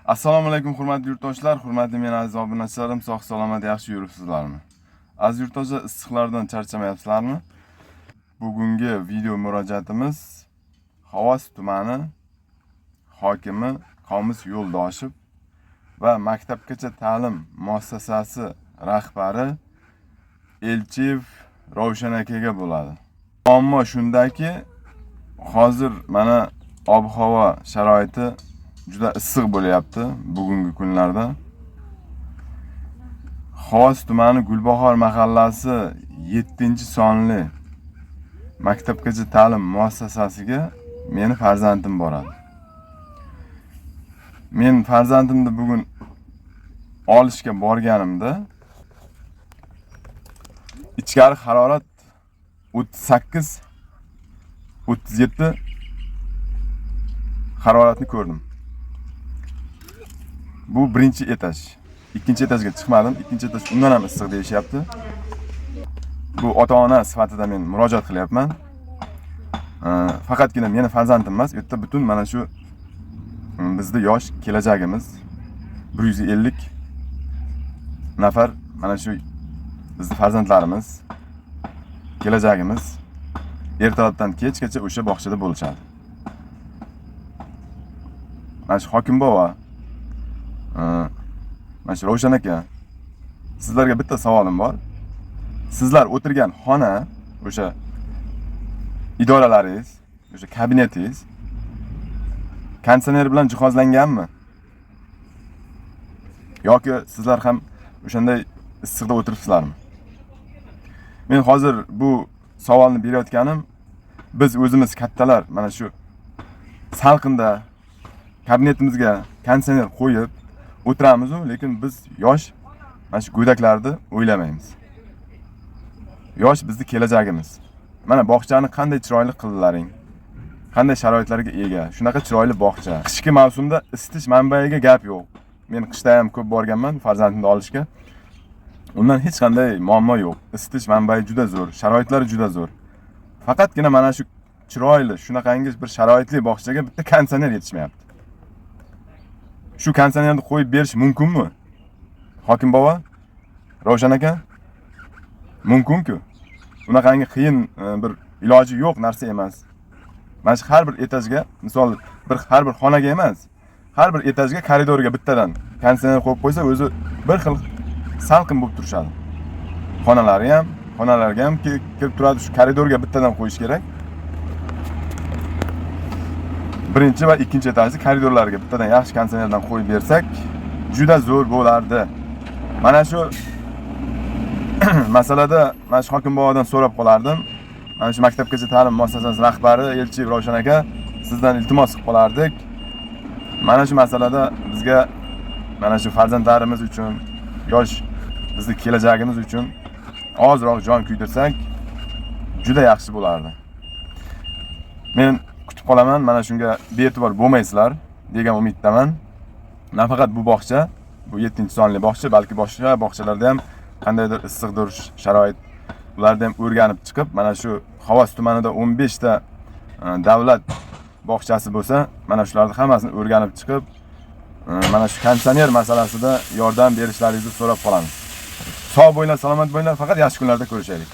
Assalomu alaykum hurmatli yurtdoshlar, hurmatli men aziz obunachalarim, sog' salomat yaxshi yuribsizlarmi? Aziz yurtdoshlar, issiqlardan charchamayapsizlarmi? Bugungi video murojaatimiz Xovos tumani hokimi Qomus Yo'ldoshev va maktabgacha ta'lim muassasasi rahbari Elchiyev Ravshan akaga bo'ladi. Ammo shundaki, hozir mana ob-havo sharoiti juda issiq bo'lyapti bugungi kunlarda. Xovos tumani Gulbahor mahallasi 7-sonli maktabgacha ta'lim muassasasiga meni farzandim boradi. Men farzandimni bugun olishga borganimda ichkari harorat 38-37 haroratni ko'rdim. Bu birinchi etaj. Ikkinchi etajga chiqmadim. Ikkinchi etaj undan ham issiq deyishyapti. Bu ota-ona sifatida men murojaat qilyapman. Faqatgina meni farzandim emas, u yerda butun mana shu bizning yosh kelajagimiz 150 nafar mana shu bizning farzandlarimiz, kelajagimiz ertalabdan kechgacha o'sha bog'chada bo'lishadi. Mana shu hokim bova, mana shu Ravshan aka, sizlarga bitta savolim bor. Sizlar o'tirgan xona, o'sha idoralaringiz, o'sha kabinetingiz konditsioner bilan jihozlanganmi? Yoki sizlar ham o'shanday issiqda o'tiribsizlarmi? Men hozir bu savolni berayotganim, biz o'zimiz kattalar mana shu salqinda kabinetimizga konditsioner qo'yib o'tiramiz, lekin biz yosh mana shu go'daklarni o'ylamaymiz. Yosh bizning kelajagimiz. Mana bog'chani qanday chiroyli qildilaring. Qanday sharoitlarga ega. Shunaqa chiroyli bog'cha. Qishki mavsumda isitish manbaiga gap yo'q. Men qishda ham ko'p borganman farzandimni olishga. Undan hech qanday muammo yo'q. Isitish manbai juda zo'r, sharoitlari juda zo'r. Faqatgina mana shu chiroyli, shunaqangi bir sharoitli bog'chaga bitta konditsioner yetishmayapti. Shu konditsionerni qo'yib berish mumkinmi? Hokim bova, Ravshan aka, mumkin-ku. Unaqangi qiyin bir iloji yo'q narsa emas. Mana shu har bir etajga, misol har bir xonaga emas, har bir etajga koridorga bittadan konditsioner qo'yib qo'ysa, o'zi bir xil salqin bo'lib turishadi. Xonalarga ham kirib turadi, shu koridorga bittadan qo'yish kerak. Birinchi va ikkinchi etajni koridorlarga bittadan yaxshi konditsionerdan qo'yib bersak, juda zo'r bo'lardi. Mana shu masalada mana shu hokim bovadan so'rab qolardim. Mana shu maktabgacha ta'lim muassasasi rahbari Elchiyev Ravshan aka, sizdan iltimos qilib qolardik. Mana shu masalada bizga mana shu farzandlarimiz uchun, yosh bizning kelajagimiz uchun ozroq jon kuydirsak, juda yaxshi bo'lardi. Men kutib qolaman, mana shunga bee'tibor bo'lmaysizlar degan umiddaman. Nafaqat bu bog'cha, bu 7-sonli bog'cha, balki boshqa bog'chalarda ham qandaydir issiqdir sharoit, ularni ham o'rganib chiqib, mana shu Xovos tumanida 15 ta davlat bog'chasi bo'lsa, mana shularni hammasini o'rganib chiqib, mana shu konditsioner masalasida yordam berishlaringizni so'rab qolamiz. Sog' bo'linglar, salomat bo'linglar, faqat yaxshi kunlarda ko'rishaylik.